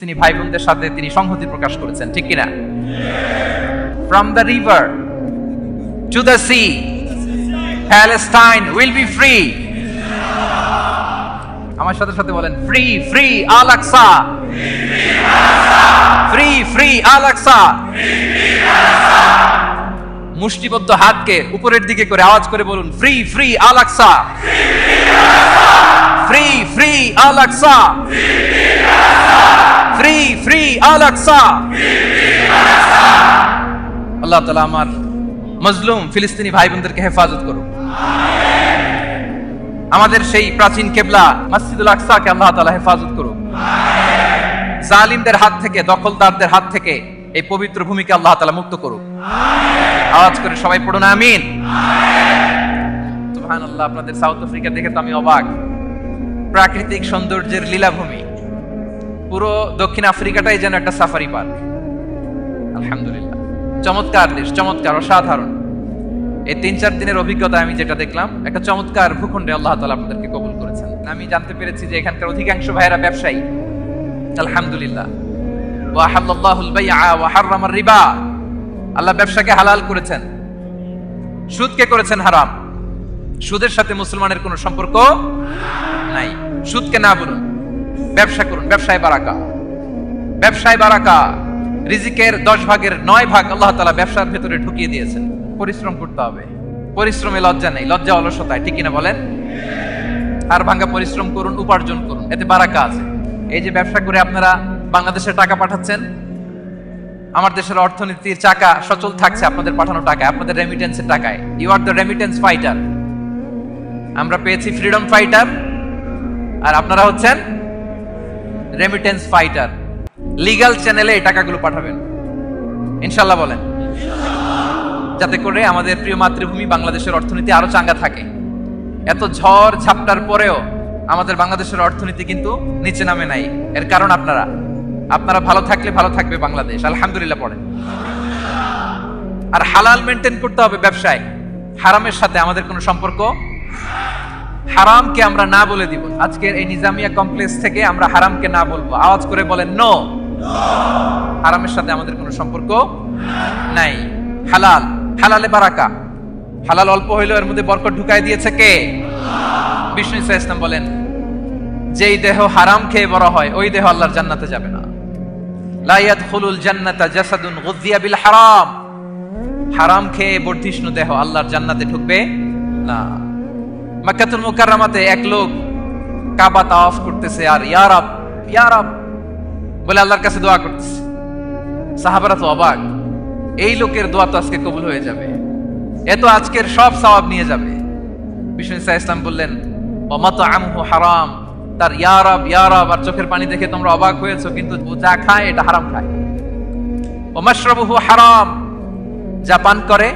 তিনি ভাই বোনদের সাথে তিনি সংহতি প্রকাশ করেছেন, ঠিক কিনা? From the river to the sea, Palestine will be free. আমার সাথে সাথে বলেন, free free Al-Aqsa, free free Al-Aqsa. মুষ্টিবদ্ধ হাতকে উপরের দিকে করে আওয়াজ করে বলুন, free free Al-Aqsa, free free Al-Aqsa, free free Al-Aqsa. আল্লাহ তাআলা আমার মজলুম ফিলিস্তিনি ভাই বোনদেরকে হেফাজত করুন। আমাদের সেই প্রাচীন কেবলা মসজিদুল আকসাকে আল্লাহ তাআলা হেফাজত করুন। জালিমদের হাত থেকে, দখলদারদের হাত থেকে এই পবিত্র ভূমিকে আল্লাহ তাআলা মুক্ত করুন। আওয়াজ করে সবাই পড়ুন আমিন। সুবহানাল্লাহ। আপনাদের সাউথ আফ্রিকা দেখে তো আমি অবাক। প্রাকৃতিক সৌন্দর্যের লীলাভূমি, পুরো দক্ষিণ আফ্রিকাটাই যেন একটা সাফারি পার্ক। আলহামদুলিল্লাহ, চমৎকার দেশ, চমৎকার, অসাধারণ। এই 3-4 দিনের অভিজ্ঞতা আমি যেটা দেখলাম, একটা চমৎকার ভূখণ্ডে আল্লাহ তাআলা আপনাদেরকে কবুল করেছেন। আমি জানতে পেরেছি যে এখানকার অধিকাংশ ভাইয়েরা ব্যবসায়ী। আলহামদুলিল্লাহ। ওয়া হাল্লাল্লাহুল বাইআ ওয়া হাররামার রিবা। আল্লাহ ব্যবসাকে হালাল করেছেন, সুদকে করেছেন হারাম। সুদের সাথে মুসলমানের কোনো সম্পর্ক নাই। সুদকে না বলুন, ব্যবসা করুন। ব্যবসায় বারাকা, ব্যবসায় বারাকা। রিজিকের 10 ভাগের 9 ভাগ আল্লাহ তাআলা ব্যবসার ভেতরে ঢুকিয়ে দিয়েছেন। পরিশ্রম করতে হবে। পরিশ্রমে লজ্জা নেই, লজ্জা অলসতায়, ঠিক কিনা বলেন? আর ভাঙ্গা পরিশ্রম করুন, উপার্জন করুন, এতে বারাকা আছে। এই যে ব্যবসা করে আপনারা বাংলাদেশে টাকা পাঠাচ্ছেন, আমার দেশের অর্থনীতির চাকা সচল থাকছে আপনাদের পাঠানো টাকায়, আপনাদের রেমিটেন্সের টাকায়। You are the remittance fighter. আমরা পেয়েছি ফ্রিডম ফাইটার, আর আপনারা হচ্ছেন রেমিটেন্স ফাইটার। লিগ্যাল চ্যানেলে এই টাকাগুলো পাঠাবেন ইনশাআল্লাহ, বলেন, যাতে করে আমাদের প্রিয় মাতৃভূমি বাংলাদেশের অর্থনীতি আরো চাঙ্গা থাকে। এত ঝড় ঝাপটার পরেও আমাদের বাংলাদেশের অর্থনীতি কিন্তু নিচে নামে নাই। এর কারণ আপনারা ভালো থাকলে ভালো থাকবে বাংলাদেশ। আলহামদুলিল্লাহ পড়েন। আর হালাল মেনটেন করতে হবে ব্যবসায়। হারামের সাথে আমাদের কোনো সম্পর্ক, হারামকে আমরা না বলে দিব। আজকের এই নিজামিয়া কমপ্লেক্স থেকে আমরা হারামকে না বলবো। আওয়াজ করে বলেন নো। হারামের সাথে আমাদের কোনো সম্পর্ক নাই। হালাল, হালালে বারাকা। হালাল অল্প হইলেও এর মধ্যে বরকত ঢুকাই দিয়েছে কে? বিষ্ণু ইসা ইসলাম বলেন, যেই দেহ হারাম খেয়ে বড় হয় ওই দেহ আল্লাহর জান্নাতে যাবে না। লা ইয়াদখুলুল জান্নাতা জাসাদুন গুযিয়া বিল হারাম। হারাম খেয়ে বর্ধিষ্ণু দেহ আল্লাহর জান্নাতে ঢুকবে না। মক্কাতুল মুকাররমাতে এক লোক কাবা তাওয়াফ করতেছে আর ইয়া রাব, ইয়া রাব বলে আল্লাহর কাছে দোয়া করতেছে। সাহাবারা তো অবাক, এই লোকের দোয়া তো আজকে কবুল হয়ে যাবে, এ তো আজকের সব সওয়াব নিয়ে যাবে। বিষ্ণু ইসা ইসলাম বললেন, ওয়া মাতআমুহু হারাম। তার ইয়া রাব, ইয়া রাব আর চোখের পানি দেখে তোমরা অবাক হয়েছো, কিন্তু ও যা খায় এটা হারাম খায়। ওয়া মাশরাবুহু হারাম, যা পান করে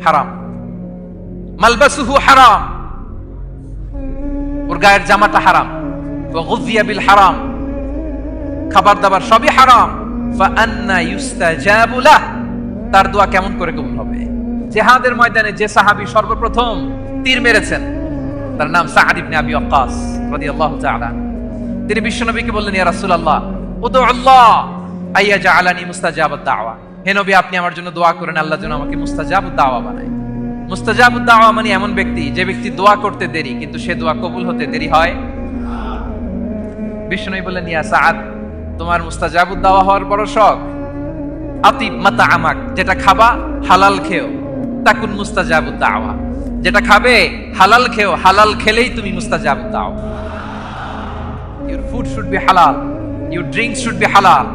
হারাম। মালবাসুহু হারাম, ওর গায়ের জামাটা হারাম। ওয়া গুযিয়া বিল হারাম, খাবার দাবার সবই হারাম। ফাআন্না ইউস্তাজাবু লাহ, তার দোয়া কেমন করে কবুল হবে? জিহাদের ময়দানে যে সাহাবী সর্বপ্রথম তীর মেরেছেন তার নাম সাআদ ইবনে আবি ওয়াক্কাস রাদিয়াল্লাহু তাআলা। তিনি বিশ্বনবীকে বললেন, ইয়া রাসূলুল্লাহ উদু আল্লাহ আইয়াজআলানি মুস্তাজাবাদ দাওয়া। হে নবী, আপনি আমার জন্য দোয়া করেন আল্লাহ যেন আমাকে মুস্তাজাবুদ দাওয়া বানায়। মুস্তাজাবুদ দাওয়া মানে এমন ব্যক্তি যে ব্যক্তি দোয়া করতে দেরি কিন্তু সে দোয়া কবুল হতে দেরি হয়। বিশ্বনবী বললেন, ইয়া সাআদ, তোমার মুস্তাজাবুদ দাওয়া হওয়ার বড় শখ। আতিব মাতআমাক, যেটা খাবা হালাল খেও, তাকুন মুস্তাজাবুদ দাওয়া। যেটা খাবে হালাল খেও, হালাল খেলেই তুমি মুস্তাজাবুদ দাওয়া। Your food should be halal, your drinks should be halal,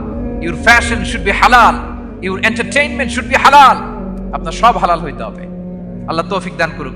your fashion should be halal, your entertainment should be halal. আপনার সব হালাল হইতে হবে। আল্লাহ তৌফিক দান করুক।